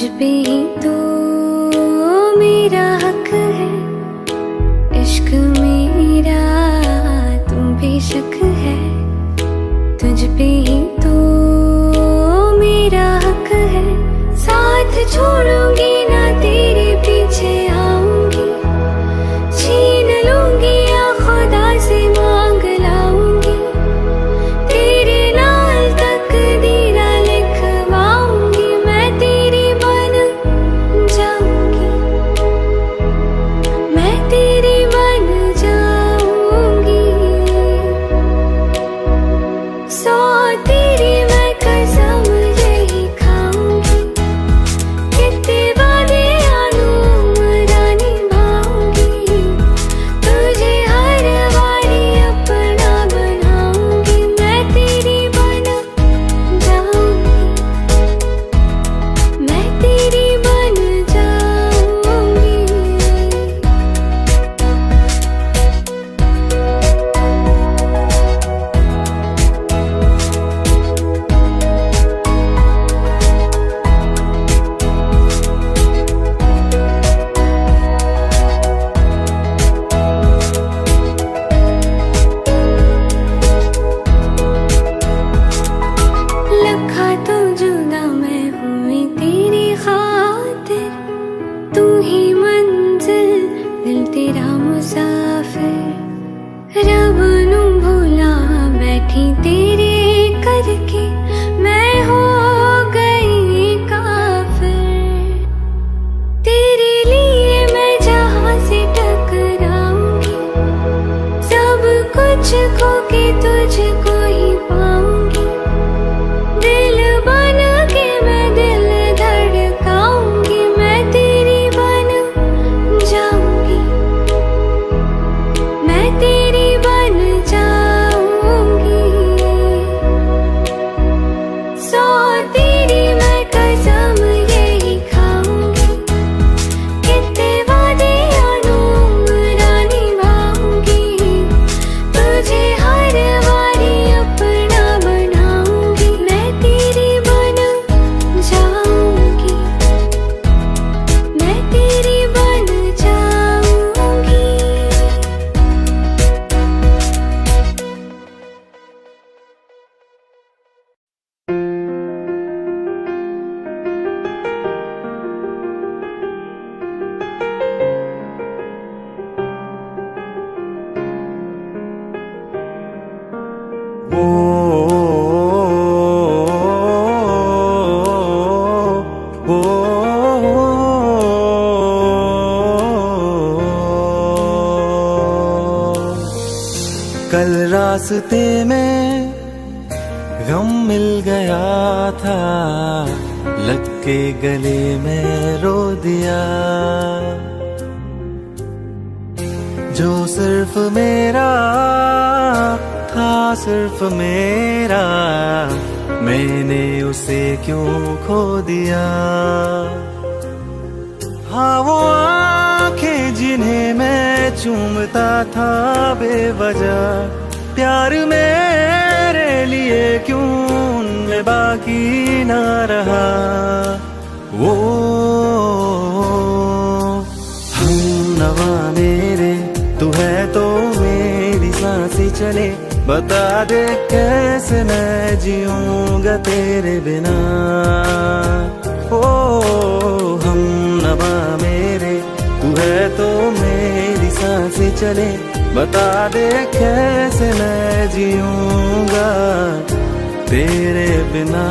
तुझ पे ही तो मेरा हक है, इश्क मेरा तुम बेशक है। तुझ पे ही तो मेरा हक है, साथ छोड़ूंगी ना तेरे पीछे आऊंगी, छीन लूंगी या खुदा से मांग लाऊंगी, तेरे नाल तकदीरा लिखवाऊंगी, मैं तेरी बन जाऊंगी, मैं तेरी बन जाऊंगी। सौ तेरी मैं कसम यही खाऊंगी, कितने वादे आनू उम्रा निभाऊंगी, तुझे हर बारी अपना बनाऊंगी, मैं तेरी बन जाऊंगी, मैं तेरी बन जाऊंगी। लखा तो जुदा मैं हुई तेरी खातिर, तू ही मंजिल दिल तेरा मुसाफिर, रब नू भुला बैठी तेरे करके, मैं हो गई काफिर, तेरे लिए मैं जहां से टकराऊंगी, सब कुछ खो के तुझको ही पाऊंगी, दिल बन के मैं दिल धड़काऊंगी, मैं तेरी बन जाऊंगी, मैं तेरी बन जाऊंगी। सौ तेरी मैं कसम यही खाऊंगी, कितने वादे आनू उम्रा निभाऊंगी, तुझे हर बारी अपना बनाऊंगी, मैं तेरी बन जाऊंगी, मैं तेरी बन जाऊंगी। ओ, ओ, कल रास्ते में गम मिल गया था, लग के गले में रो दिया, जो सिर्फ मेरा था, सिर्फ मेरा, मैंने उसे क्यों खो दिया। हाँ वो आंखें जिन्हें मैं चूमता था बेवजह, प्यार मेरे लिए क्यों उनमें बाकी ना रहा। वो हम नवा मेरे, तू है तो मेरी सांसें चले, बता दे कैसे मैं जीऊंगा तेरे बिना। ओ हम नवा मेरे, तू है तो मेरी सांसें चले, बता दे कैसे मैं जीऊंगा तेरे बिना।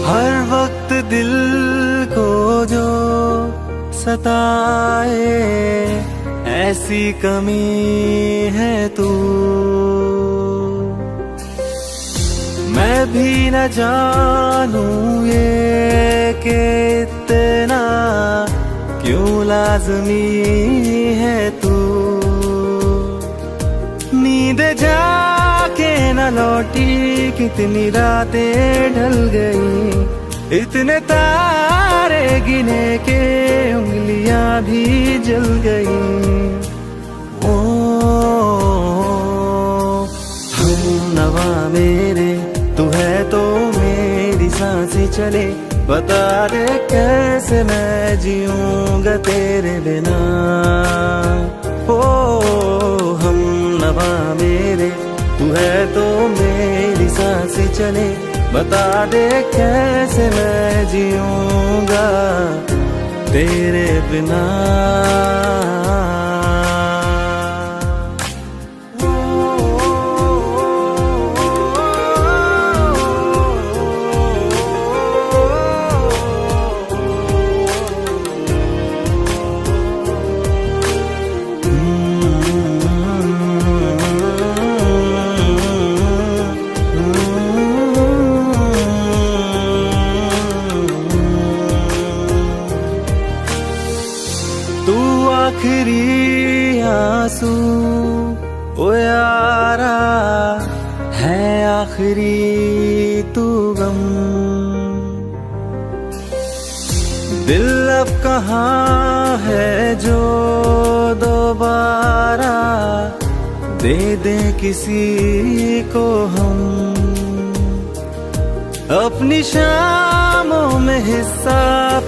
हर वक्त दिल को जो सताए, ऐसी कमी है तू। मैं भी न जानूं ये कि इतना लाज़मी है तू। नींद जाके न लौटी, कितनी रातें ढल गई, इतने तारे गिने के उंगलियां भी जल गई। ओ हमनवा मेरे, तू है तो मेरी सांसें चले, बता दे कैसे मैं जीऊंगा तेरे बिना। ओ हमनवा मेरे, तू है तो मेरी सांसें चले, बता दे कैसे मैं जीऊंगा तेरे बिना। आखिरी आंसू ओ यारा है, आखिरी तू गम। दिल अब कहाँ है जो दोबारा दे दे किसी को हम। अपनी शामों में हिस्सा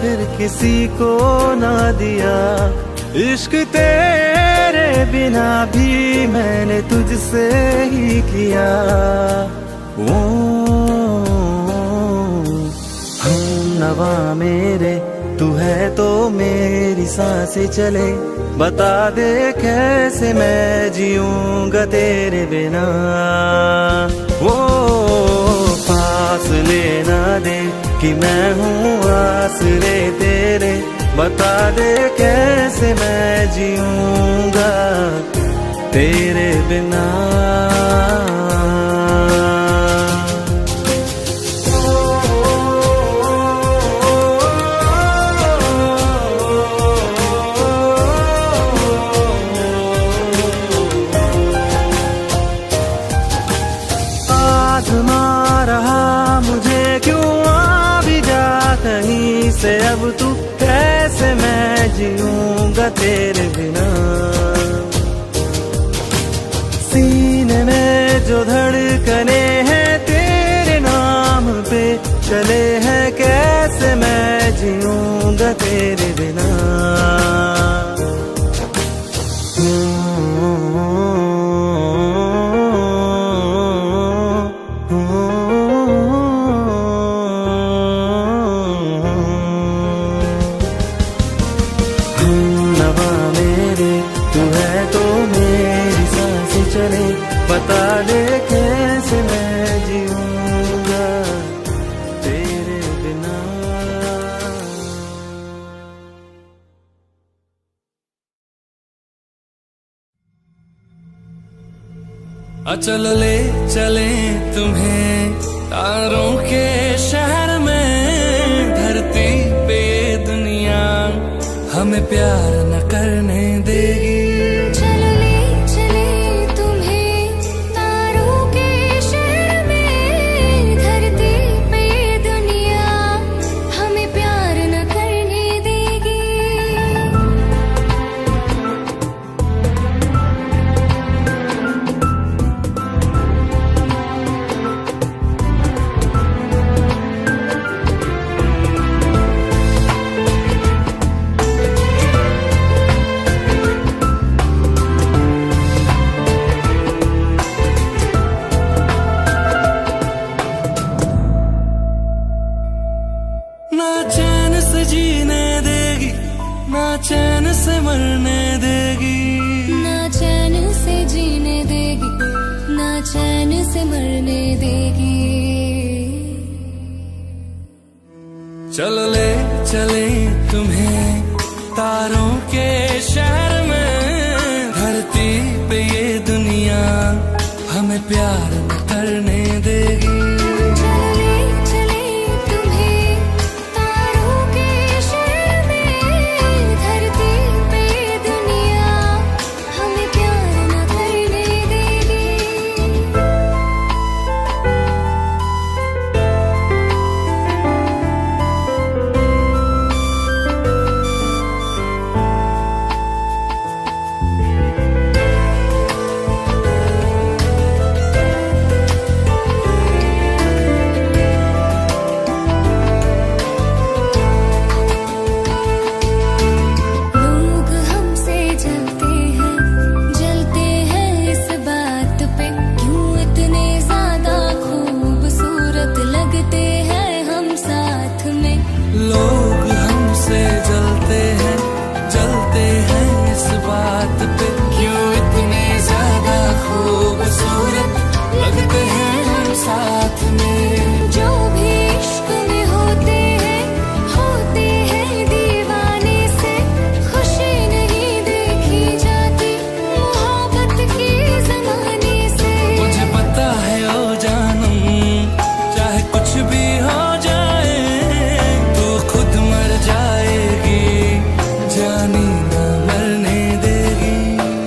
फिर किसी को ना दिया, इश्क तेरे बिना भी मैंने तुझसे ही किया। ओ हमनवा मेरे, तू है तो मेरी सांसें चले, बता दे कैसे मैं जीऊंगा तेरे बिना। वो फासले ना दे कि मैं हूँ आसरे तेरे, बता दे कैसे मैं जीऊंगा तेरे बिना। आज़मा रहा मुझे क्यों आ भी जा कहीं से, अब तू कैसे मैं जीऊंगा तेरे बिना। सीने में जो धड़कने हैं तेरे नाम पे चले हैं, कैसे मैं जीऊंगा तेरे बिना। बता दे कैसे मैं जीऊंगा तेरे बिना। चलो ले चले तुम्हें तारों के शहर में, धरती पे ये दुनिया हमें प्यार न करने देगी। ना चैन से जीने देगी, ना चैन से मरने देगी, ना चैन से जीने देगी, ना चैन से मरने देगी। चलो ले चले तुम्हें तारों के शहर में, धरती पे ये दुनिया हमें प्यार न करने देगी। चले तुम्हें तारों के शहर में, धरती सूरत पे क्यों इतने ज्यादा खूबसूरत लगते हैं हम साथ में। जो भी इश्क में होते हैं दीवाने से, खुशी नहीं देखी जाती मोहब्बत के ज़माने से। मुझे पता है ओ जानम, चाहे कुछ भी हो जाए तो खुद मर जाएगी, जानी ना मरने देगी।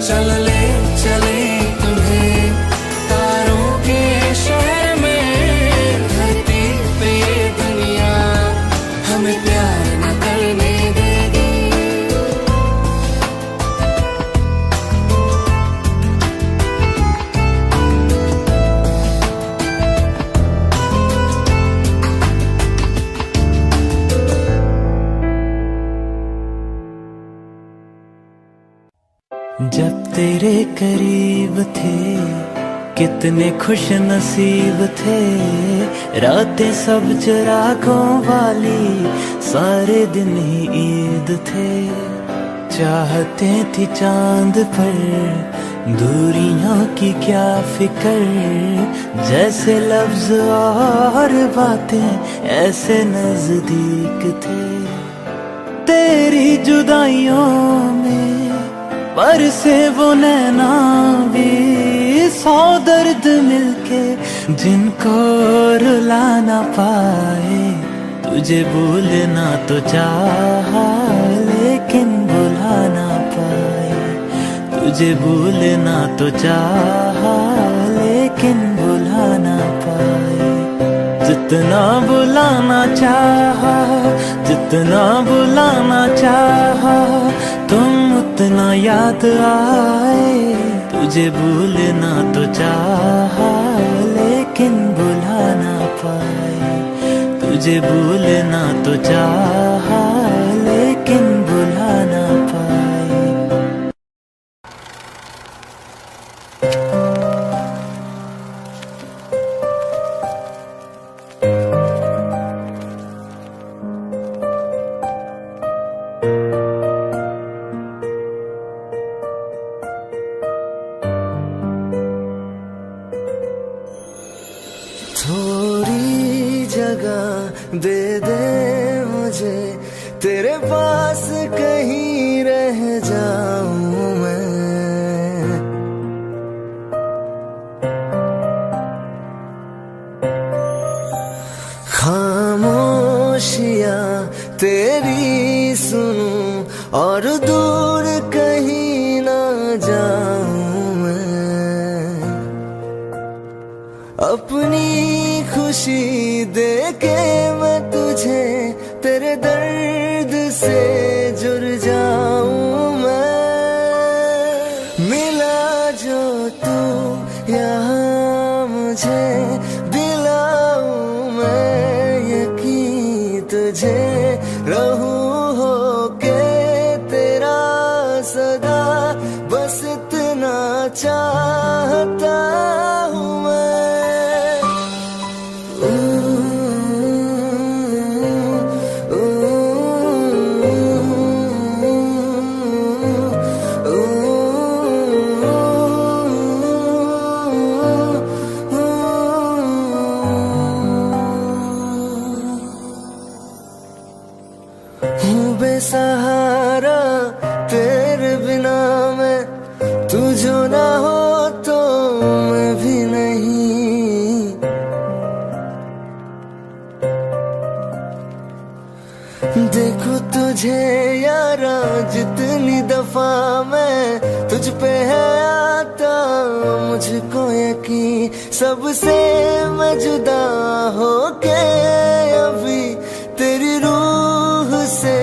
चल ले चले तुम्हें तारों के शहर में, धरती पे ये दुनिया हमें प्यार न करने देगी। जब तेरे करीब थे कितने खुश नसीब थे, रातें सब चिरागों वाली, सारे दिन ही ईद थे। चाहते थी चांद पर दूरियों की क्या फिक्र, जैसे लफ्ज और बातें ऐसे नजदीक थे। तेरी जुदाइयों में पर से वो नैना भी, 100 दर्द मिलके जिनको रुला ना पाए। तुझे भूलना तो चाहा लेकिन भुला ना पाए, तुझे भूलना तो चाहा लेकिन भुला ना पाए। जितना बुलाना चाहा, जितना बुलाना चाहा, तुम उतना याद आए। तुझे भूलना तो चाहा लेकिन भुला ना पाए, तुझे भूलना तो चाहा लेकिन भुला ना पाए। थोड़ी जगह दे दे मुझे, तेरे पास कहीं रह जाऊं मैं। खामोशियां तेरी सुनूं और दूर कहीं ना जाऊं मैं। अपनी खुशी देके मैं तुझे तेरे दर्द से जुड़ जाऊं मैं। मिला जो तू यहाँ मुझे दिलाऊं मैं यकीन तुझे, रहूं होके तेरा सदा, बस इतना चाहता हूँ मैं। हूँ बेसहारा तेरे बिना मैं, तू जो ना हो तो मैं भी नहीं। देखो तुझे यारा जितनी दफा मैं तुझ पे है आता, मुझको यकीन सबसे मैं जुदा होके अभी तेरी रूह से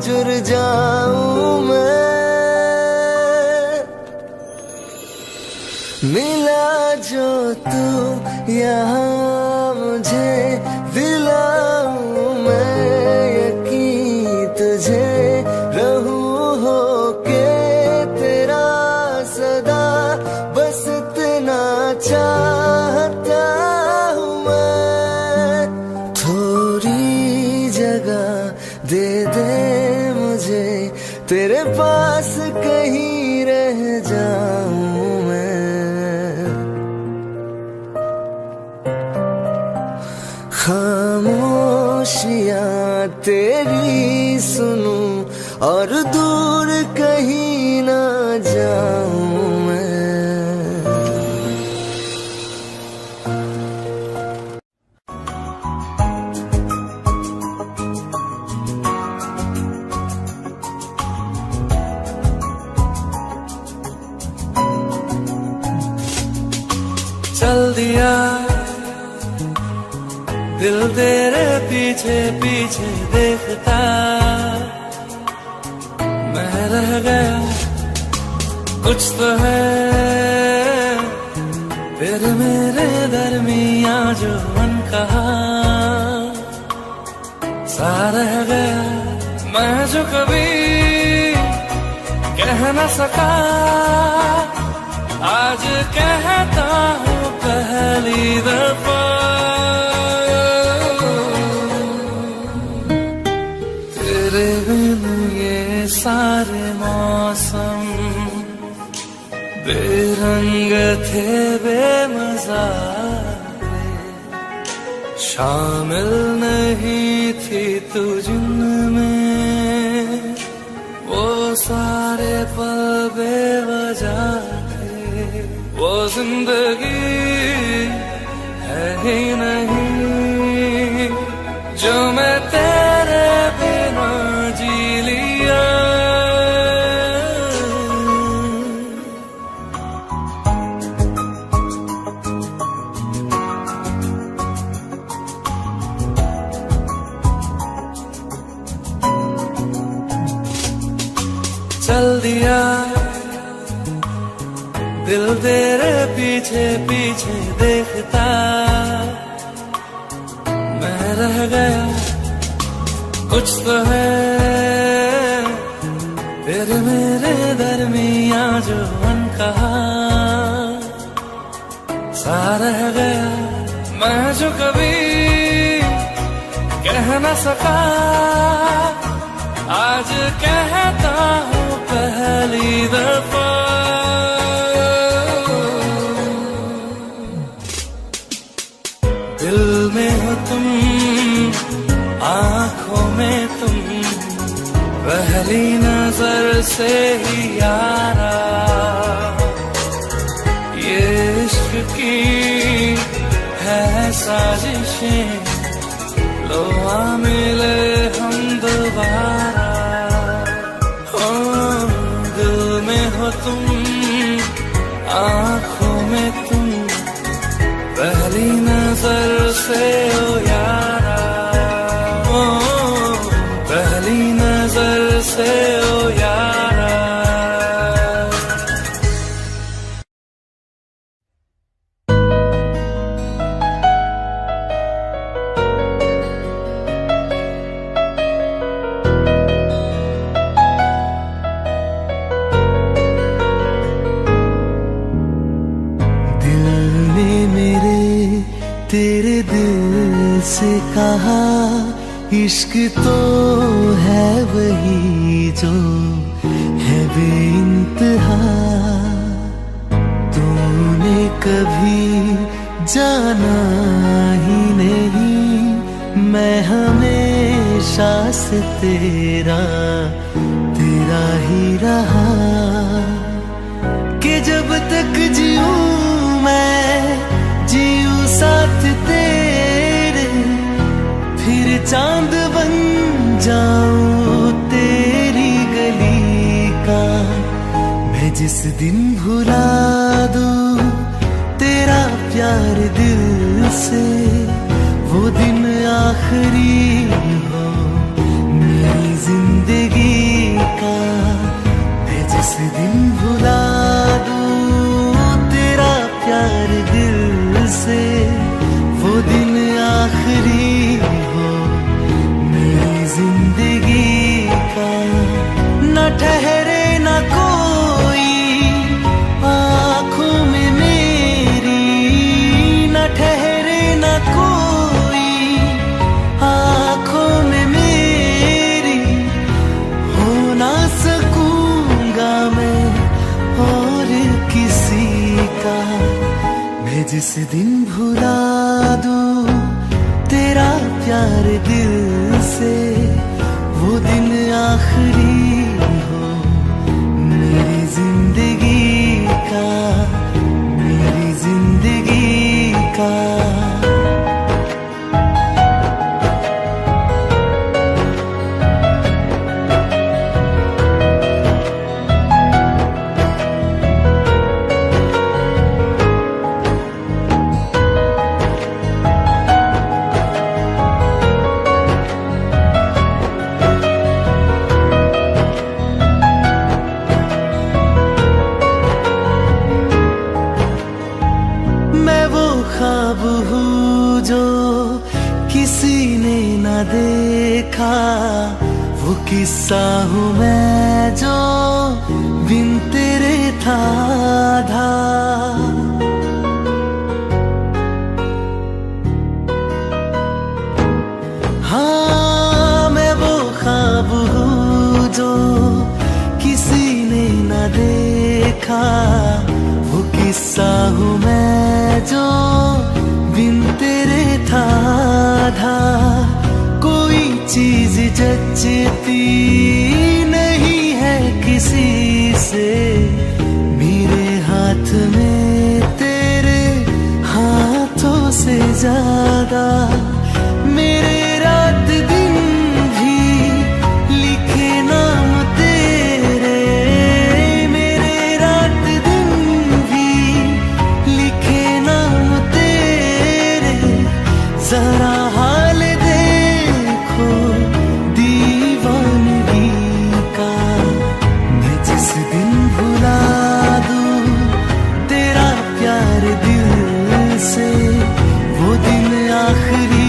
जुड़ जाऊं मैं। मिला जो तू यहाँ मुझे दिलाऊं मैं यकीन तुझे, रहूं होके तेरा सदा, बस इतना चाहता हूँ मैं। थोड़ी जगह दे दे मुझे, तेरे पास कहीं रह जाऊं मैं। खामोशियां तेरी सुनूं और दूर कहीं ना जाऊं मैं। चल दिया दिल तेरे पीछे पीछे देखता, मैं रह गया कुछ तो है फिर मेरे दरमियां जो मन कहा सा रह गया। मैं जो कभी कह न सका आज कहता हूँ पहली दफा। तेरे बिन ये सारे मौसम बेरंग थे बेमजा थे, शामिल नहीं थी तू जिनमें वो सारे पल बेवजह थे। वो जिंदगी है ही नहीं जो मैं तेरे बिना जी लिया। चल दिया दिल तेरे पीछे पीछे देखता, मैं रह गया कुछ तो है फिर मेरे दरमियां जो मन कहा सा रह गया। मैं जो कभी कह न सका आज कहता हूँ पहली दफा। दिल में हो तुम आँखों में तुम पहली नजर से ही यारा। ये इश्क की है साजिशें लो आ मिले हम दोबारा। हो दिल में हो तुम आँखों में तुम पहली नजर से ओ यारा। ओ पहली नजर से ओ यारा। तेरे दिल से कहा इश्क तो है वही जो है बेइंतहा। तूने कभी जाना ही नहीं मैं हमेशा से तेरा ही रहा। कि जब तक जीऊं मैं जीऊं साथ तेरे फिर चांद बन जाऊं तेरी गली का। मैं जिस दिन भुला दूं तेरा प्यार दिल से वो दिन आखिरी हो मेरी जिंदगी का। मैं जिस दिन भुला दूं तेरा प्यार दिल से वो दिन आखिरी हो मेरी जिंदगी का। न ठहरे न कोई आँखों में मेरी, न ठहरे न कोई आँखों में मेरी, हो ना सके जिस दिन भुला दूं तेरा प्यार दिल से, वो दिन आखिरी हो मेरी जिंदगी का, मेरी जिंदगी का। ख्वाब हूँ जो किसी ने न देखा, वो किस्सा हूँ मैं जो बिन तेरे था आधा। हाँ मैं वो ख्वाब हूँ जो किसी ने न देखा, वो किस्सा हूँ मैं जो बिन तेरे था आधा। कोई चीज जचती नहीं है किसी से, मेरे हाथ में तेरे हाथों से ज्यादा। मेरे रात दिन भी लिखे नाम तेरे, मेरे रात दिन भी लिखे नाम तेरे। जरा हाल देखो दीवानगी का, मैं जिस दिन भुला दूं तेरा प्यार दिल से, वो दिन आखिरी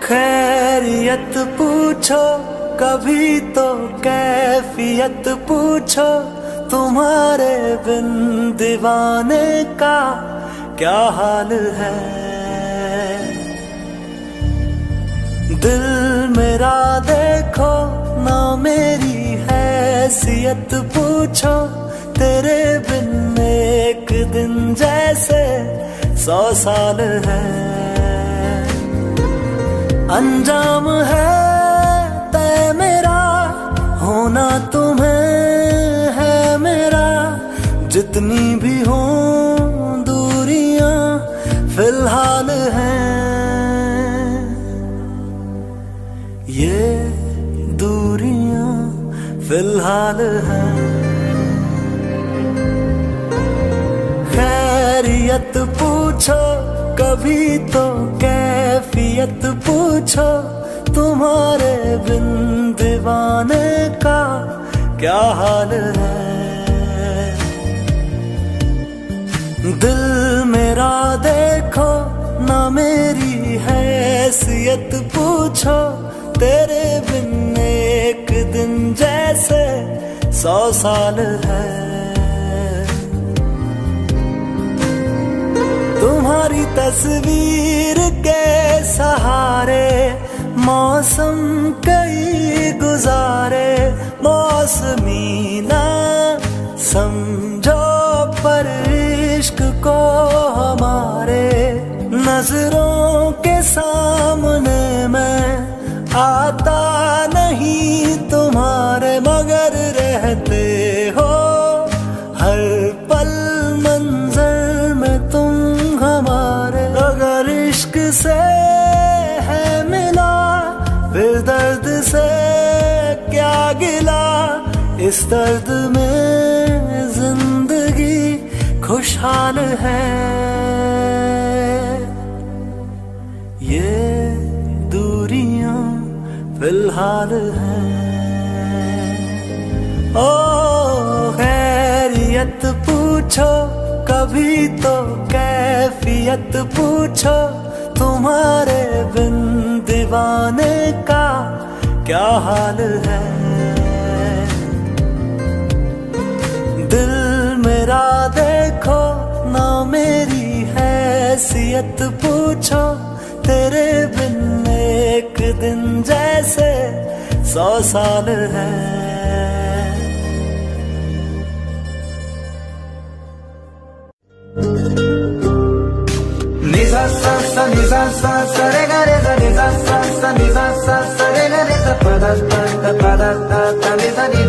खैरियत पूछो कभी तो कैफियत पूछो, तुम्हारे बिन दीवाने का क्या हाल है। दिल मेरा देखो ना मेरी हैसियत पूछो, तेरे बिन एक दिन जैसे 100 साल है। अंजाम है तय मेरा, होना तुम्हें है मेरा, जितनी भी हो दूरियां फिलहाल हैं। ये दूरियां फिलहाल हैं। खैरियत पूछो कभी तो कैफियत पूछो, तुम्हारे बिन दीवाने का क्या हाल है। दिल मेरा देखो ना मेरी हैसियत पूछो, तेरे बिन एक दिन जैसे 100 साल है। तुम्हारी तस्वीर के सहारे मौसम कई गुजारे, मौसमी ना समझो पर इश्क को हमारे। नजरों के सामने मैं आता नहीं तुम्हारे, मगर रहते हो हर पल मंजर में तुम हमारे। अगर इश्क से है मिला फिर दर्द से क्या गिला, इस दर्द में जिंदगी खुशहाल है। ये दूरियां फिलहाल हैं। ओ खैरियत पूछो कभी तो कैफियत पूछो, तुम्हारे बिन दीवाने का क्या हाल है। दिल मेरा देखो ना मेरी हैसियत पूछो, तेरे बिन एक दिन जैसे 100 साल है। Nisa sa sa nisa sa sa re ga re sa nisa sa sa nisa sa sa re ga re sa pa da ta ni sa ni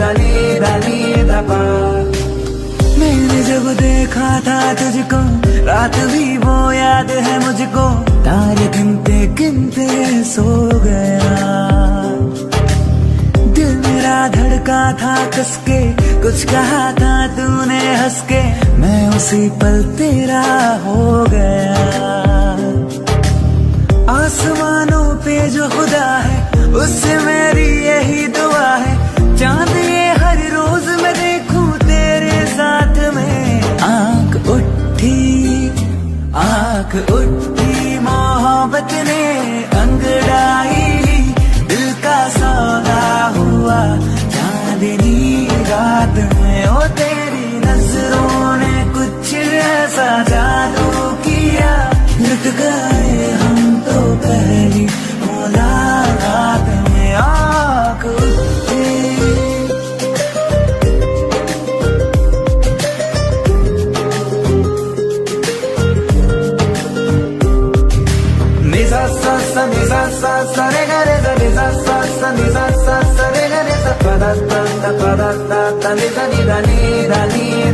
da pa। मैंने जब देखा था तुझको रात भी वो याद है मुझको, तारे गिनते गिनते सो गया। दिल मेरा धड़का था कसके, कुछ कहा था तूने हंस के, मैं उसी पल तेरा हो गया। आसमानों पे जो खुदा है उससे मेरी यही दुआ है, चांद ये हर रोज मैं देखूं तेरे साथ में। आंख उठी मोहब्बत ने अंगड़ाई ली, दिल का सौदा हुआ चांदनी रात में। ओ तेरी नजरों ने कुछ ऐसा जादू किया, लुट गए हम तो पहली मुलाकात में। आँख उठी Nisa sa sa nisa sa sa re ga re sa nisa sa sa nisa sa sa re ga re sa pa da ta ni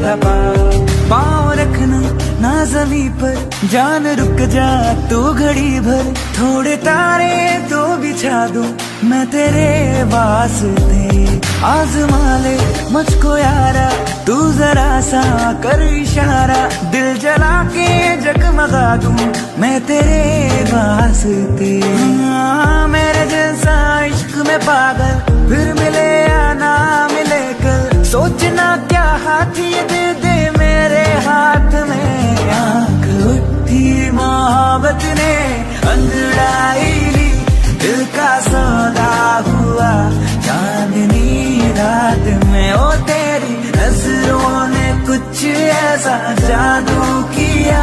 da pa। पाँव रखना ना ज़मीं पर, जान रुक जा तू घड़ी भर, थोड़े तारे तो बिछा दूं मैं तेरे वास्ते। आज़मा ले मुझको यारा तू जरा सा कर इशारा, दिल जला के जगमगा दूं मैं तेरे वास्ते। मेरे जैसा इश्क में पागल फिर मिले या ना मिले कल, सोचना क्या हाथ ये दे दे मेरे हाथ में। आँख उठी मोहब्बत ने अंगड़ाई ली, दिल का सौदा हुआ चांदनी रात में। ओ तेरी नजरों ने कुछ ऐसा जादू किया,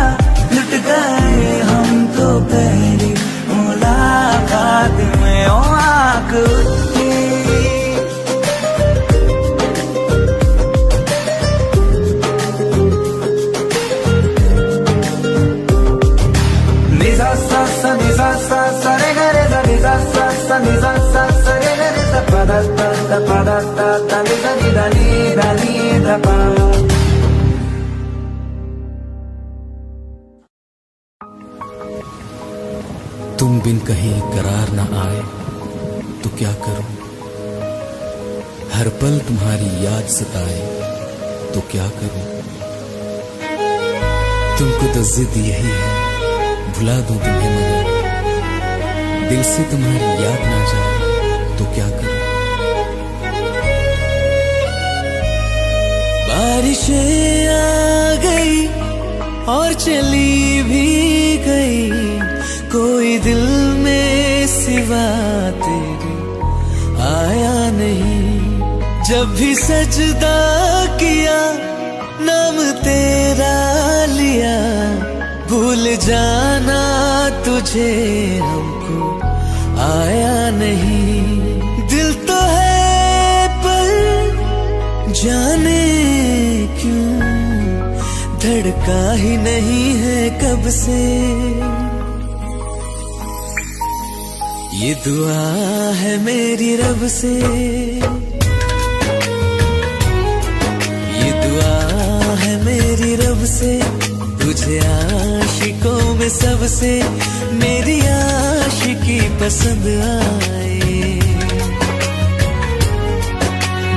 लुट गए हम तो पहली मुलाकात में। ओ आँख उठती निजा सा सा निजा सा सा रे गा रे सा निजा सा सा निजा सा सा रे गा रे सा पा दा ता निजा नी दा पा। तुम बिन कहीं करार न आए तो क्या करूं, हर पल तुम्हारी याद सताए तो क्या करूं। तुमको तो जिद यही है भुला दूं तुम्हें, मगर दिल से तुम्हारी याद ना जाए तो क्या करूं। बारिशें आ गई और चली भी गई, कोई दिल में सिवा तेरे आया नहीं। जब भी सजदा किया नाम तेरा लिया, भूल जाना तुझे हमको आया नहीं। दिल तो है पर जाने क्यों धड़का ही नहीं है कब से। ये दुआ है मेरी रब से, ये दुआ है मेरी रब से, तुझे आशिकों में सबसे मेरी आशिकी पसंद आए,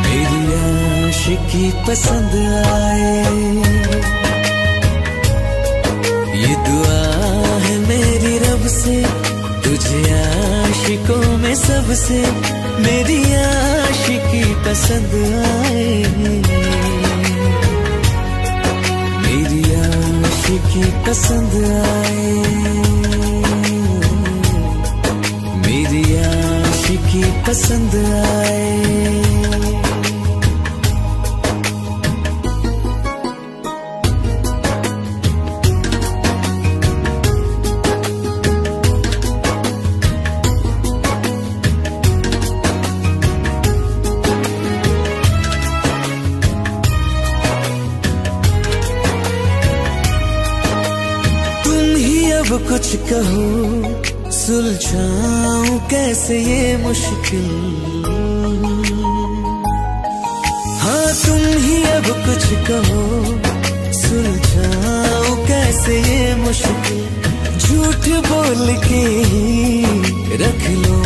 मेरी आशिकी पसंद आए। ये दुआ है मेरी रब से, तुझे आशिकों में सबसे मेरी आशिकी पसंद आए, मेरी आशिकी पसंद आए, मेरी आशिकी पसंद आए। अब कुछ कहो सुलझाऊं कैसे ये मुश्किल, हाँ तुम ही अब कुछ कहो सुलझाऊं कैसे ये मुश्किल। झूठ बोल के ही रख लो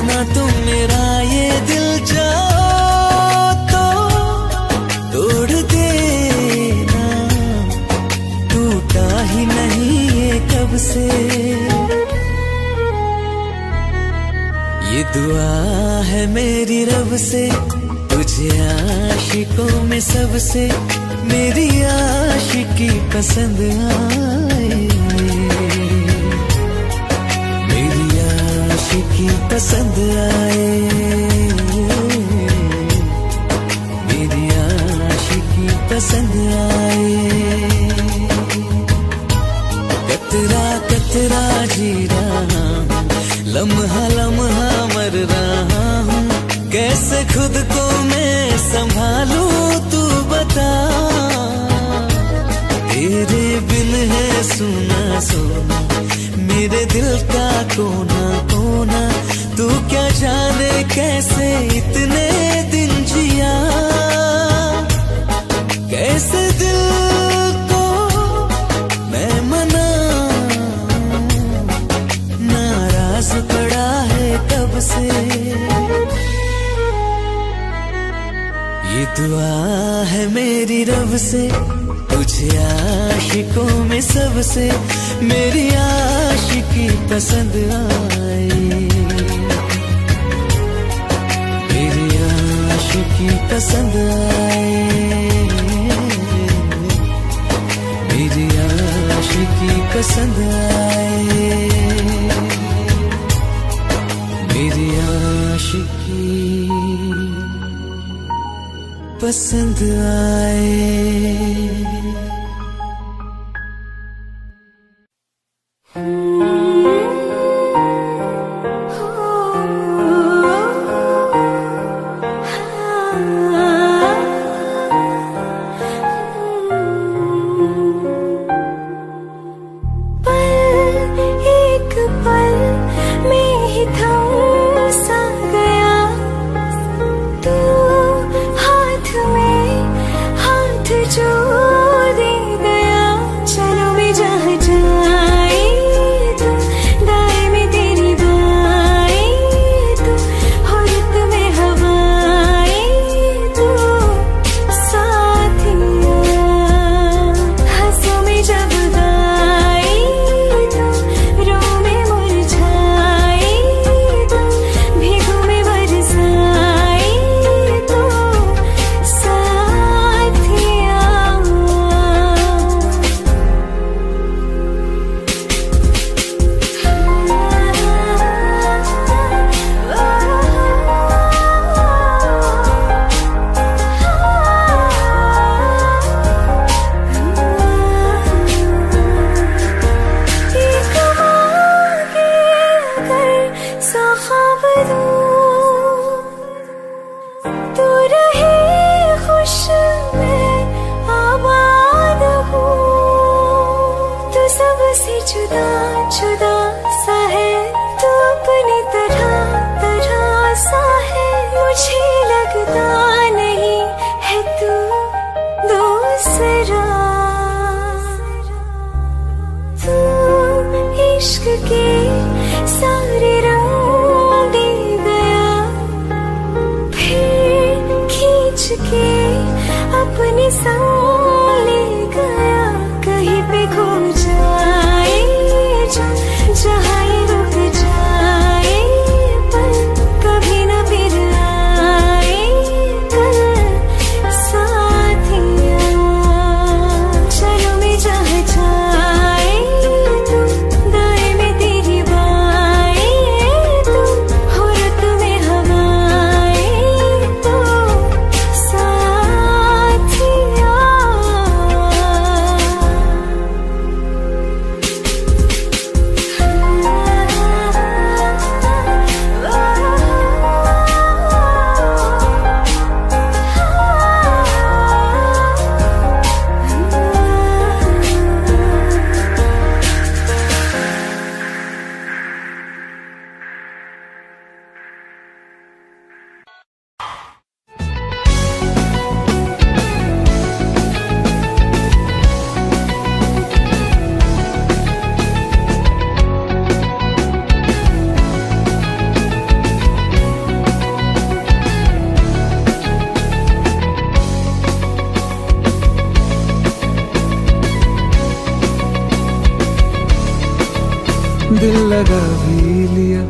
ना तुम मेरा ये दिल, जाओ तो तोड़ देना, टूटा ही नहीं कब से। ये दुआ है मेरी रब से, तुझे आशिकों में सबसे मेरी आशिकी पसंद आए, मेरी आशिकी पसंद आए, मेरी आशिकी पसंद आए। कतरा कतरा जी रहा हूँ, लम्हा लम्हा मर रहा हूँ, कैसे खुद को मैं संभालूं तू बता। तेरे बिन है सुना सोना मेरे दिल का कोना कोना, तू क्या जाने कैसे इतने दिन जिया, कैसे दिल को मैं मना, नाराज पड़ा है कब से। ये दुआ है मेरी रब से, तुझे आशिकों में सबसे मेरी आशिकी पसंद आए, मेरी आशिकी पसंद आए, मेरी आशिकी पसंद आए, दिल लगा भी लिया,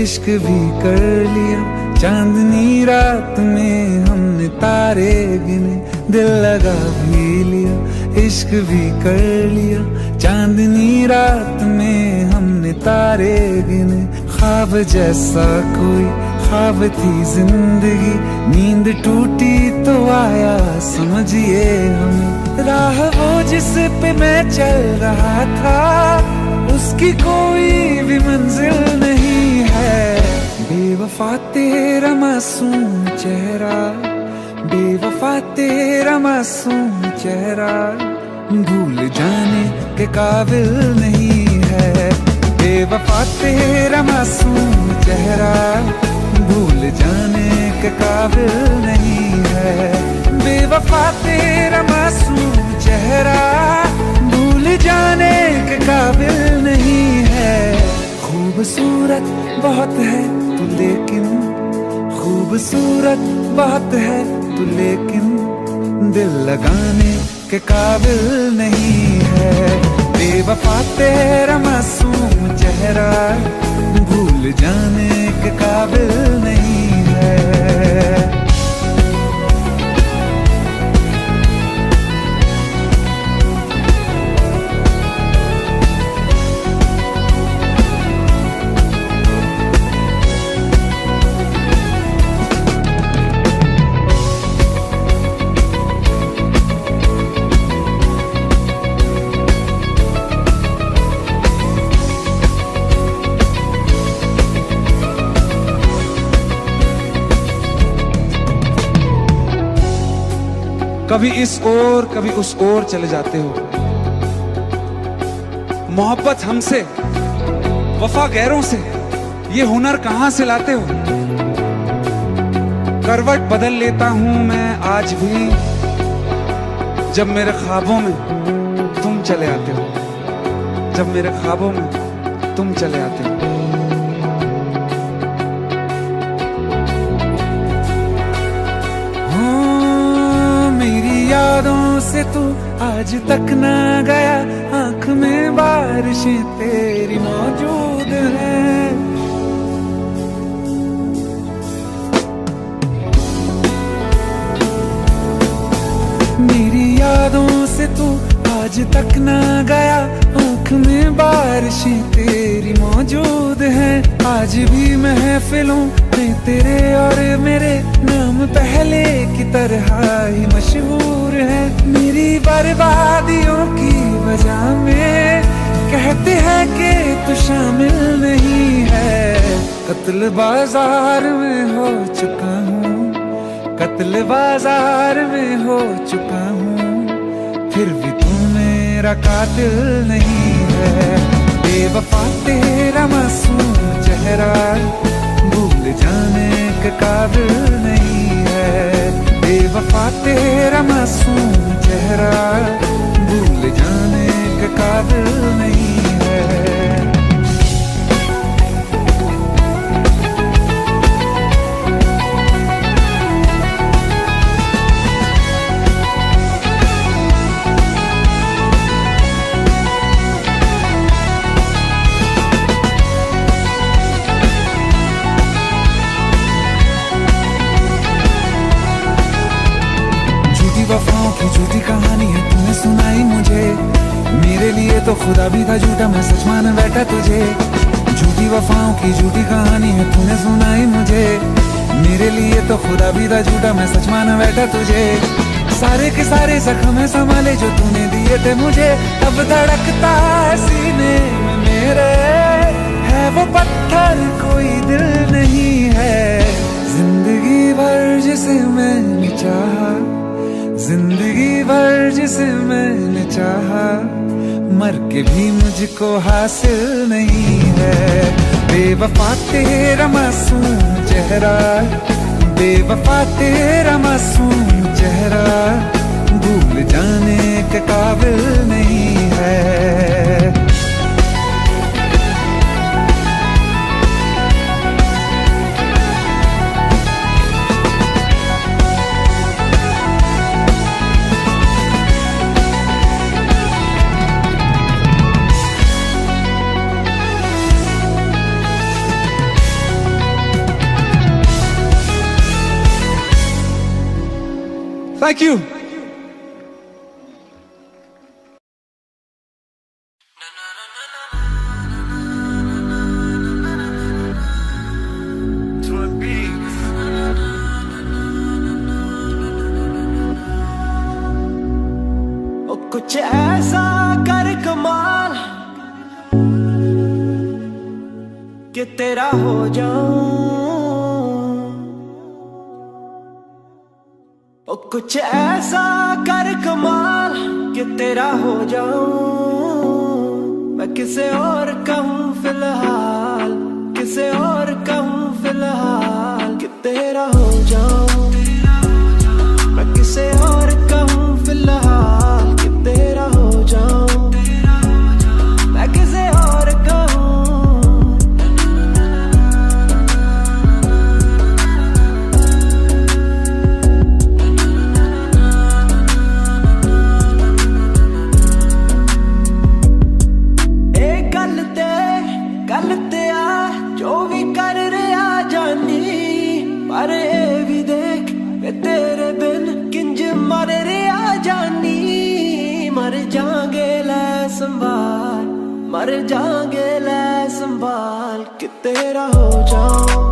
इश्क भी कर लिया, चांदनी रात में हमने तारे गिने। दिल लगा भी लिया, इश्क भी कर लिया, चांदनी रात में हमने तारे गिने। ख्वाब जैसा कोई ख्वाब थी जिंदगी, नींद टूटी तो आया समझिए हमें। राह वो जिस पे मैं चल रहा था, उसकी कोई भी मंजिल नहीं है। बेवफा तेरा मासूम चेहरा, बेवफा तेरा मासूम चेहरा, भूल जाने के काबिल नहीं है। बेवफा तेरा मासूम चेहरा, भूल जाने के काबिल नहीं है। बेवफा तेरा मासूम चेहरा, भूल जाने के काबिल नहीं है। खूबसूरत बहुत है तू लेकिन, खूबसूरत बहुत है तू लेकिन, दिल लगाने के काबिल नहीं है। बेवफा तेरा मासूम चेहरा, भूल जाने के काबिल नहीं है। कभी इस ओर कभी उस ओर चले जाते हो। मोहब्बत हमसे, वफा गैरों से, ये हुनर कहां से लाते हो? करवट बदल लेता हूं मैं आज भी, जब मेरे ख्वाबों में तुम चले आते हो, जब मेरे ख्वाबों में तुम चले आते हो। मेरी यादों से तू आज तक ना गया, आंख में बारिशें तेरी मौजूद हैं। मेरी यादों से तू आज तक ना गया, आंख में बारिशें तेरी मौजूद हैं। आज भी महफिलों में तेरे और मेरे नाम पहले की तरह ही मशहूर है। मेरी बर्बादियों की वजह में कहते हैं कि तू शामिल नहीं है। कत्ल बाजार में हो चुका हूँ, कत्ल बाजार में हो चुका हूँ, फिर भी तू मेरा कातिल नहीं है। बेवफा तेरा मासूम चेहरा भूल जाने के काबिल नहीं है। बेवफा तेरा मासूम चेहरा भूल जाने के काबिल नहीं है। वफाओं की झूठी कहानी है तूने सुनाई मुझे, मेरे लिए तो खुदा भी था झूठा, मैं सच मान बैठा तुझे। झूठी वफाओं की झूठी कहानी है तूने सुनाई मुझे, मेरे लिए तो खुदा भी था झूठा, मैं सच मान बैठा तुझे। सारे के सारे जख्म संभाले जो तूने दिए थे मुझे, अब धड़कता है सीने में मेरे, है वो पत्थर कोई दिल नहीं है। जिंदगी भर जिसे मैंने चाहा, जिंदगी भर जिसे मैंने चाहा, मर के भी मुझको हासिल नहीं है। बेवफा तेरा मासूम चेहरा, बेवफा तेरा मासूम चेहरा भूल जाने के काबिल नहीं है। Thank you. कुछ ऐसा कर कमाल कि तेरा हो जाऊं, ओ कुछ ऐसा कर कमाल कि तेरा हो जाऊं। मैं किसे और कहूँ फिलहाल, किसे और कहूँ फिलहाल कि तेरा हो जाऊं। मैं किसे और कहूँ फिलहाल कि तेरा हो जाऊं। मैं किसे और कहूँ। गल ते आ जो भी कर रहा जानी, पर ये भी देख तेरे बिन किंज मर रहा जानी। मर जाएंगे ले संभाल, मर जाएंगे ले संभाल कि तेरा हो जाऊं।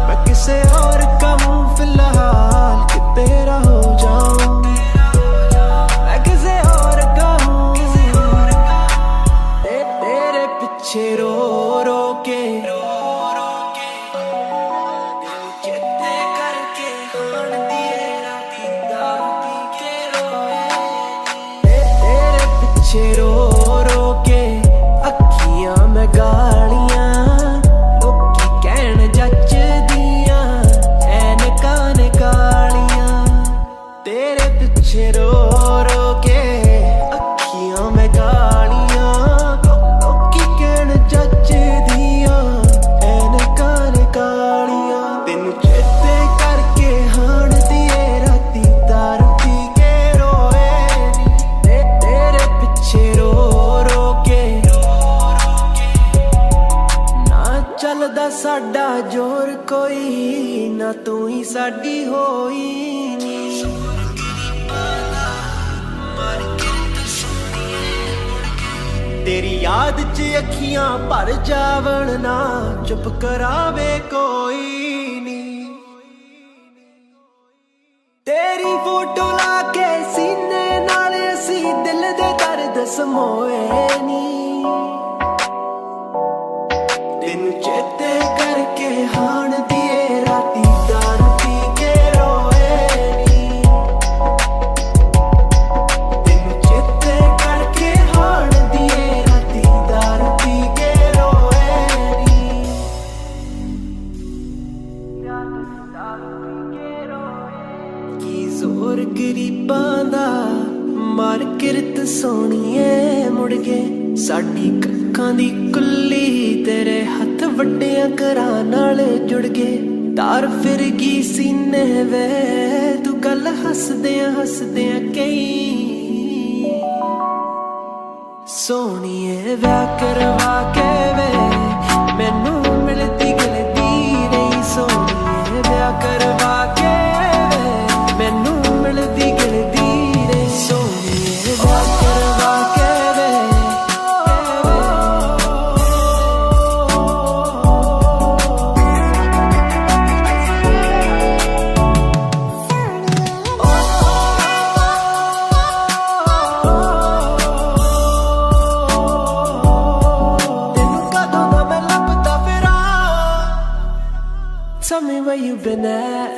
मैं किसे और कहूँ फिलहाल कि तेरा हो जाऊं। मैं किसे और कहूँ। तेरे पीछे रो रो के दिल चेते करके खान दिए राती दा। पिछे रो रो के अखियां में गालियां लोकी कहन जच दियां ऐनकां ने कालियां तेरे पिछे रो रो के अखियां में गालियां लोकी कहन जच दियां ऐनकां ने कालियां तेनू चेते करके हाण दिए राती दारू पी के रोए नी तेरे पिछे रो रो के ना चलदा साडा जोर कोई ना तू ही साडी होई नी तेरी याद च अखियां भर जावण ना चुप करावे कोई नी तेरी फोटो लाके सीने नाल असी दिल दे दर्द समोए नी तेनू चेते करके हाण दिए राती दारू पी के रोए नी तेनू चेते करके हाण दिए राती दारू पी के रोए नी की जोर गरीबां दा मार किरत सोहणीए मुड़ गए साडी कक्खां दी कुल्ली तेरे हथ वड्डियां घरां नाल जुड़ गए तार फिर गई सीने वे तू गल हसदियां कई सोहणीए व्याह करवा के वे मैनू मिलदी गिलदी नहीं सोहणीए व्याह करवा के वे मैनू मिलदी गिलदी नहीं सोहणीए व्याह करवा के वे Tell me where you been at.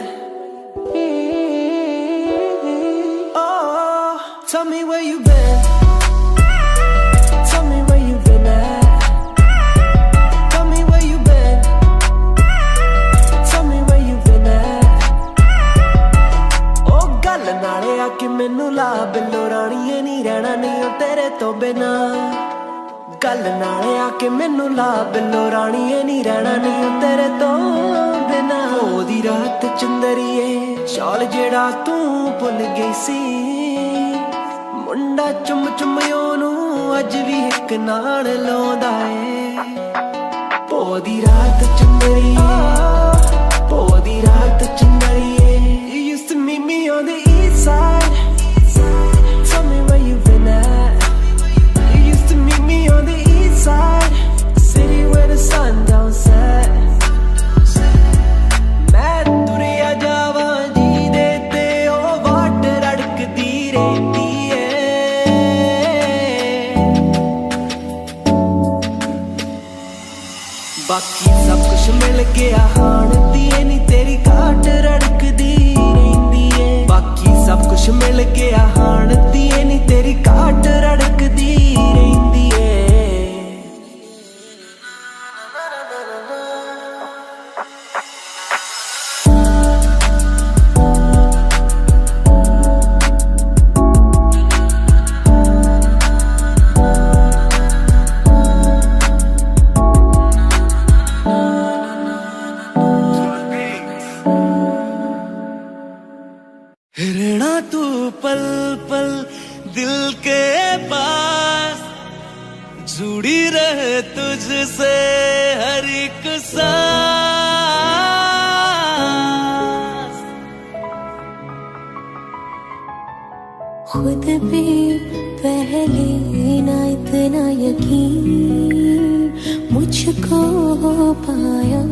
Oh, tell me where you been. Tell me where you been at. Tell me where you been. Tell me where you been at. Oh, गल नाले आके मैनू ला बिल्लो राणीए नी रहना नहीं ओ तेरे तो बिना गल नाले आके मैनू ला बिल्लो राणीए नी रहना नहीं ओ तेरे तो बिना ओदी रात चंदरीए शाल जेड़ा तू भुल गई सी मुंडा चुम चुम ओनू अज भी एक नाल लाउंदा ए ओदी रात चंदरीए ओदी रात चंदरीए You used to meet me on the east side. Tell me where you been at. You used to meet me on the east side, city where the sun don't set. मैं तुरिया जावा जी देते ओ वाट रड़कदी रहती है बाकी सब कुछ मिल गया हाण दिए नी तेरी घाट रड़कदी रहती है बाकी सब कुछ मिल गया हाण दिए नी तेरी घाट रड़कदी रहती है रहना तू पल पल दिल के पास जुड़ी रहे तुझसे हर एक सांस खुद पे पहले ना इतना यकीन मुझको हो पाया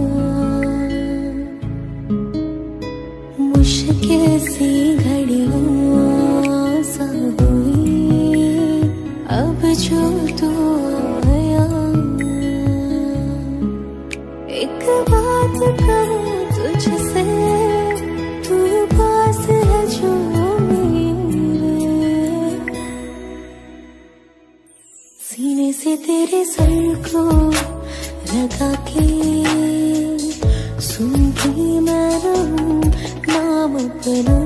मुश्किल सी घड़ियां सा हुई अब जो तू आया एक बात कहूँ तुझसे तू पास है जो मेरे तेरे सर को लगा के सुनती मैं रहूं नाम अपना।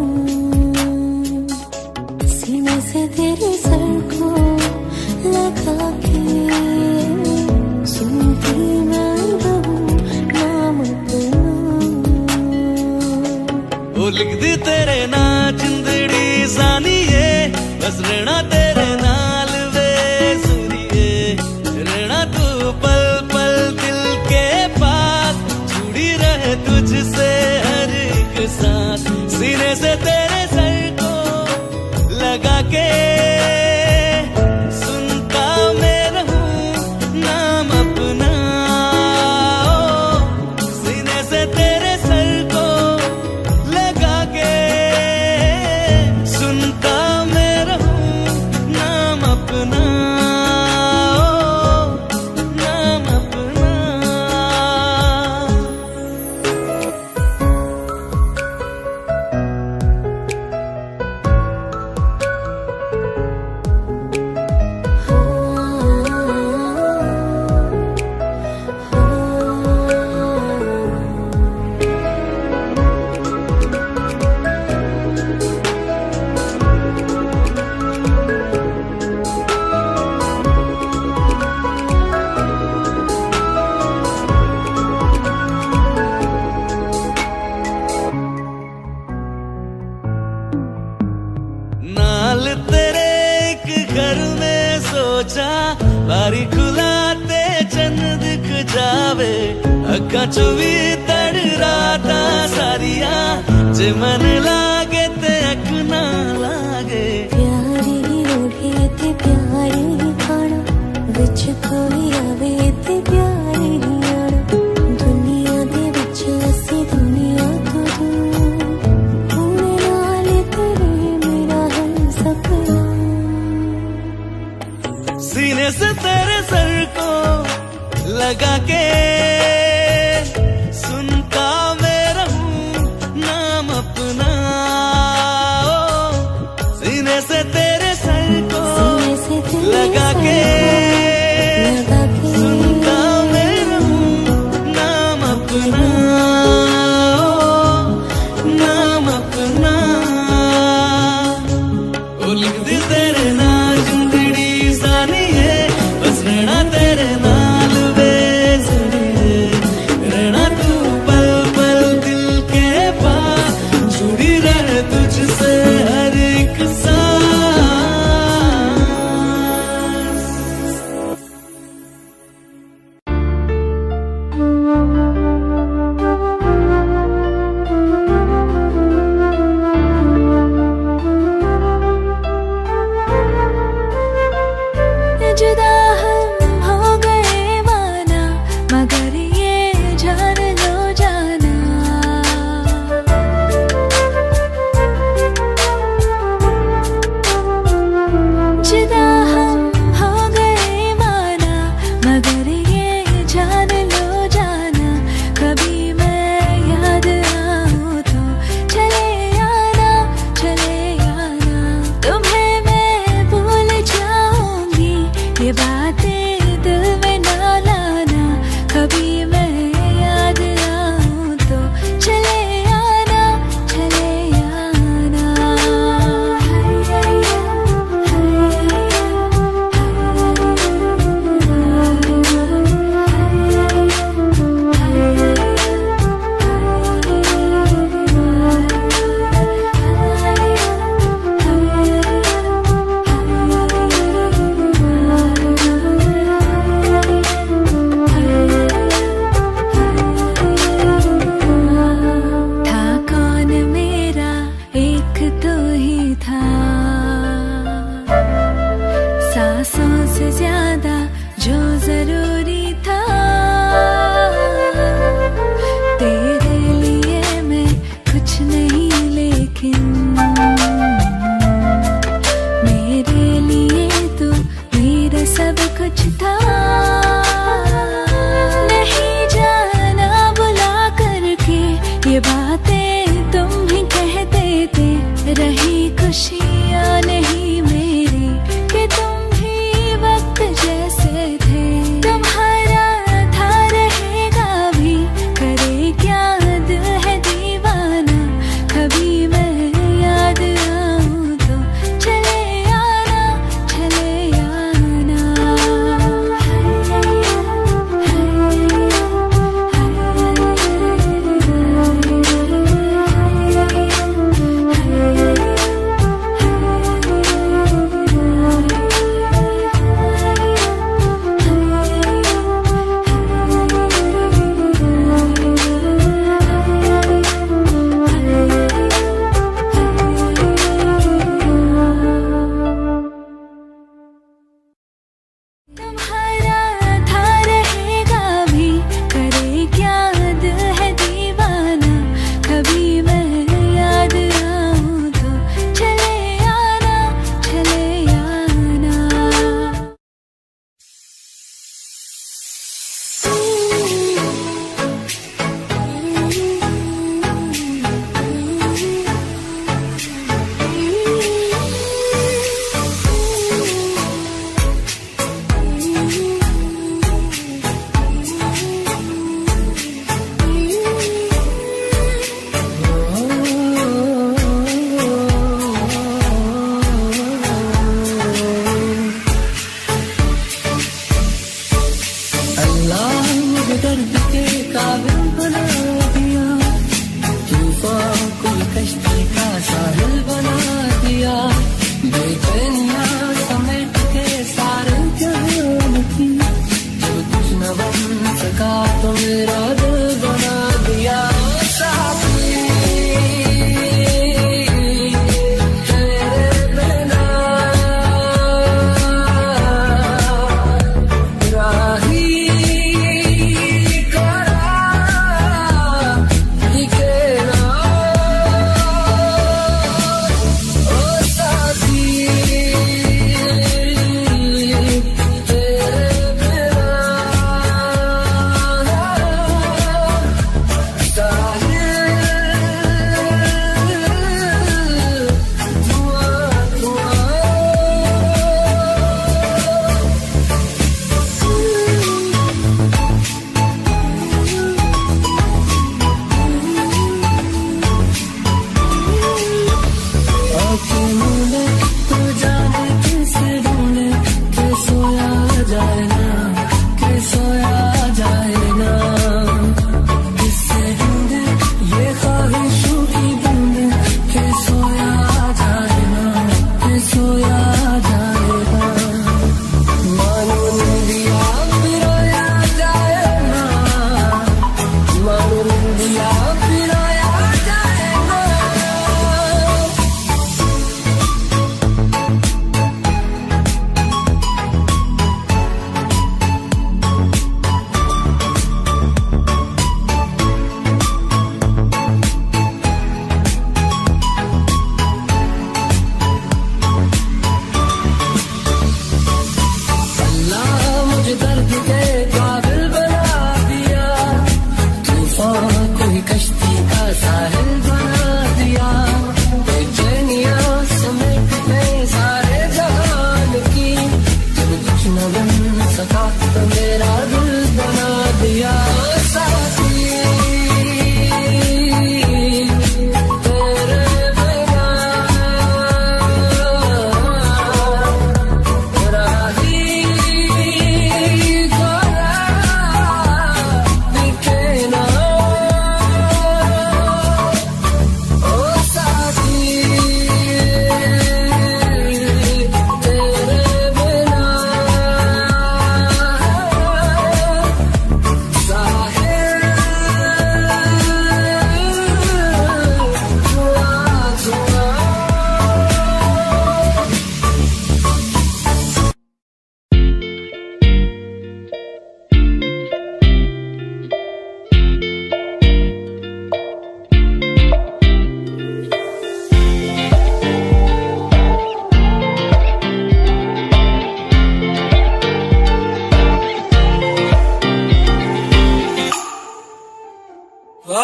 सीने से तेरे सर को लगा के सुनती मैं रहूं नाम अपना। वो लिख दी तेरे ना जिंदड़ी सानिए, बस रहना तेरे नाल वे सुनिए। रहना तू पल पल दिल के पास, जुड़ी रहे तुझसे हर एक सांस। सीने से तेरे सर को लगा के सुनता मैं रहूं नाम अपना। सीने से तेरे सर को लगा के सुनता मैं रहूं नाम अपना, नाम अपना। नाल तेरे एक घर में सोचा, बारी खुलाते चंद दिख जावे। अखा चो भी तड़ राता सारिया, जे मन लागे ते अख ना लागे। प्यारी रोहे ते प्यारी खाना, विच कोई आवे ते प्यारी आना। दुनिया दे विच असी दुनिया तो दूर, होने नाल तेरे मेरा है सपना। सीने से तेरे सर को लगा के सुनता मैं रहूं नाम अपना। सीने से तेरे सर को लगा के सुनता मैं रहूं नाम अपना, नाम अपना। ओ लिख दी तेरे ना जिंदड़ी सानिए, बस रहना तेरे नाल वे सुनिए। रहना तू पल पल दिल के पास, जुड़ी रहे तुझसे हर एक सांस। जुदा हम हो गए माना, मगर ये जान लो जाना। जुदा हम हो गए माना, मगर ये जान लो जाना। कभी मैं याद आऊं तो चले आना, चले आना। तुम्हें मैं भूल जाऊंगी, ये बातें दिल में ना लाना। कभी मैं याद आऊं तो चले आना, चले आना। था कौन मेरा एक तो ही था, सांसों से ज्यादा जो जरूरी था। तेरे लिए मैं कुछ नहीं, लेकिन मेरे लिए तो मेरा सब कुछ था। नहीं जाना बुला करके ये बातें तुम ही कहते थे। रही खुशियाँ नहीं मेरी कि तुम भी वक्त जैसे थे।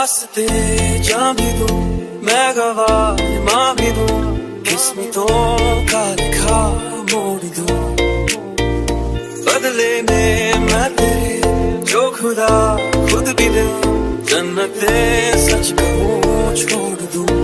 वास्ते जान भी दूं मैं गवाह मां भी दूं किस्मतों का लिखा मोड़ दूं बदले में मैं तेरे जो खुदा खुद भी दे जन्नते सच कहूं छोड़ दूं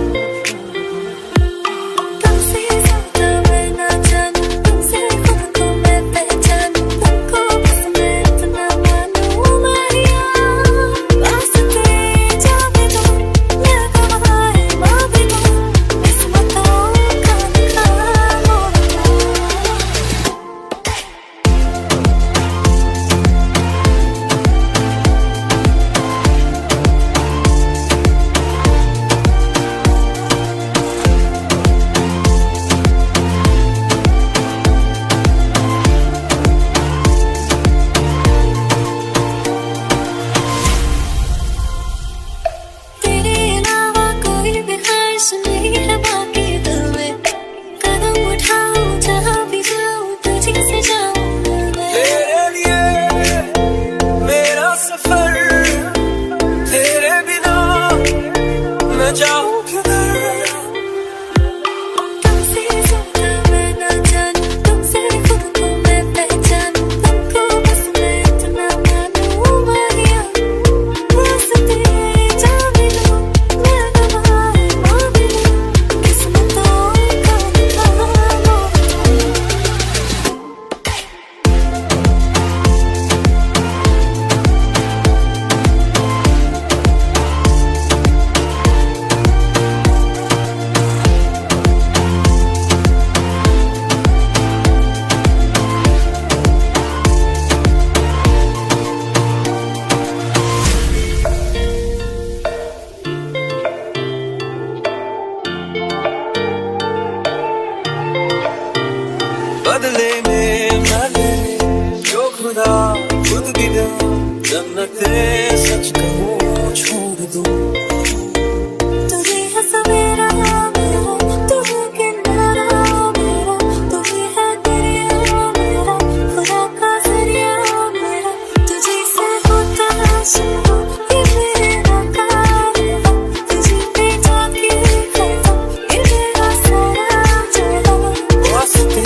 बदले में मैं जो खुदा खुद भी दे जन्नते सच कहूं छोड़ दूं तुझे है सवेरा मेरा तू है किनारा मेरा तू ही है दरिया मेरा खुदा का जरिया मेरा तुझे से होता शुरू ये मेरा कारवां तुझे पे जाके कहता ये मेरा सारा जहां वास्ते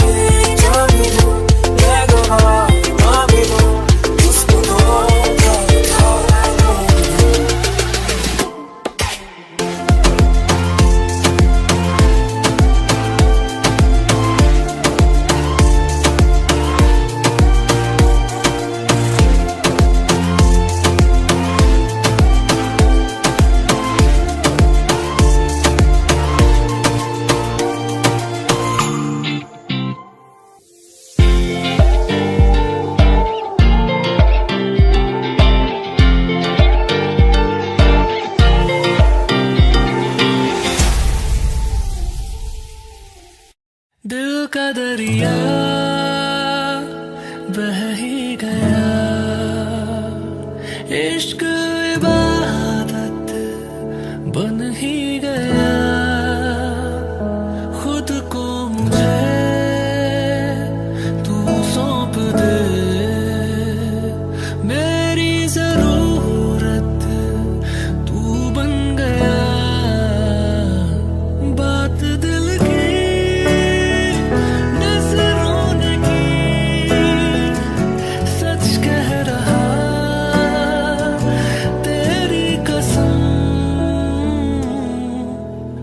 जान भी दूं मैं गवाह मां भी दूं किस्मतों का लिखा मोड़ दूं दिल का दरिया बह ही गया इश्क इबादत बन ही गया खुद को मुझे तू सौंप दे मेरी जरूरत तू बन गया बात दिल की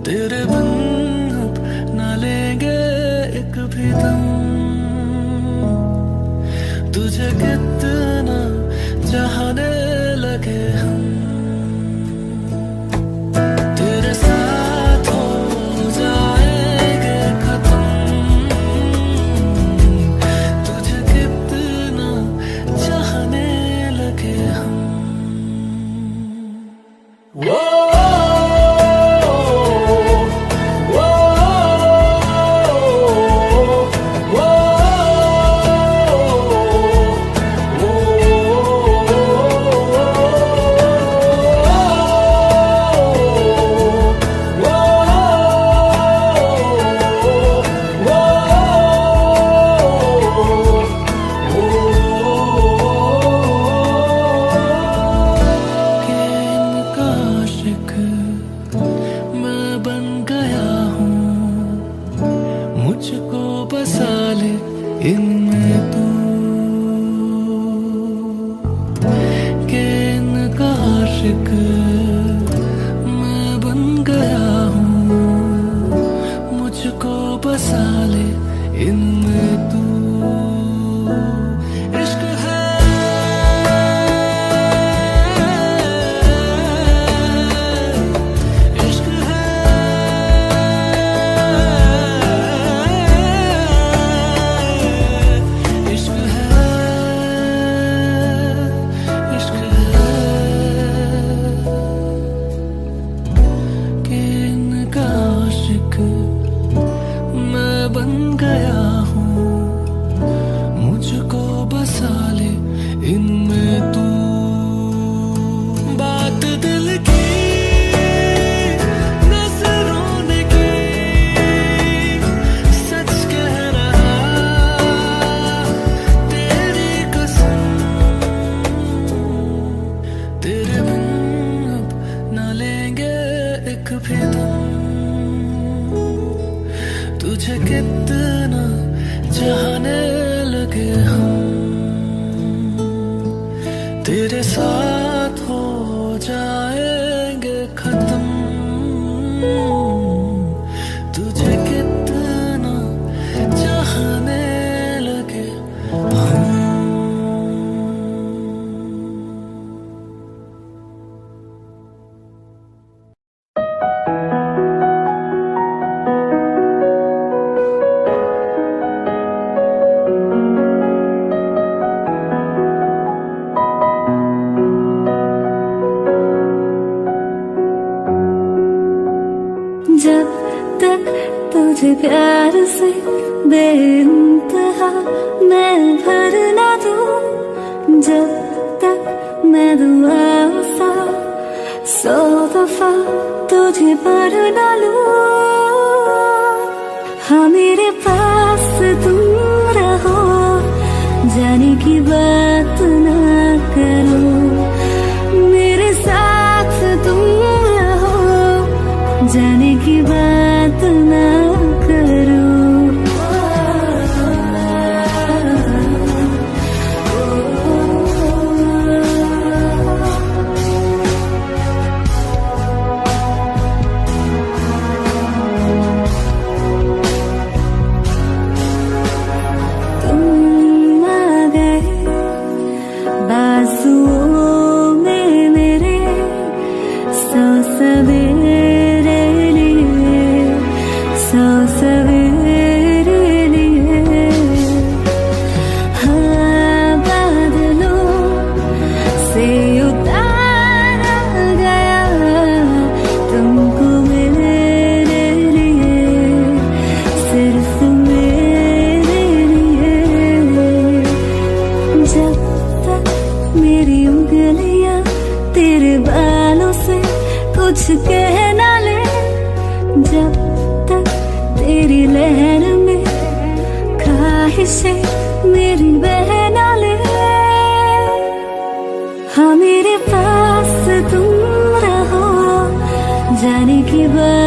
तेरे बिन अब न लेंगे एक भी दम तुझे कितना चाहने लगे हम तेरे साथ हो जाएंगे खत्म तुझे कितना चाहने लगे हम वो Oh मुझको बसा ले इनमें तू, के इनका आशिक मैं बन गया हूँ, मुझको बसा ले इनमें तू। इश्क है इश्क है इश्क है इश्क है कि इनका आशिक मैं बन गया हूँ, मुझको बसा ले इनमें तू। बात दिल की नजरों ने की, सच कह रहा तेरी कसम, तेरे बिन अब न लेंगे एक भी दम। तुझे कितना चाहने लगे हम, तेरे साथ हो जाएंगे खत्म। तुझे कितना चाहने लगे हम। जब तक तुझे प्यार से बेइंतहा मैं भर ना दूं, जब तक मैं दुआ सा 100 दफा तुझे पढ़ ना लूं। हाँ मेरे पास तुम रहो, जाने की बात ना करो, मेरे साथ तुम रहो, जाने की बात ना करो। तुम आ गए बाजुओं में मेरे, 100 सवेरे लिए, 100 सवेरे लिए। हाँ बादलों से उतारा गया तुमको मेरे लिए, सिर्फ मेरे लिए। जब तक मेरी उंगलियां तेरे बालों से कुछ कह ना ले, जब तक तेरी लहर में ख्वाहिशें मेरी बह ना ले। हाँ मेरे पास तुम रहो, जाने की बात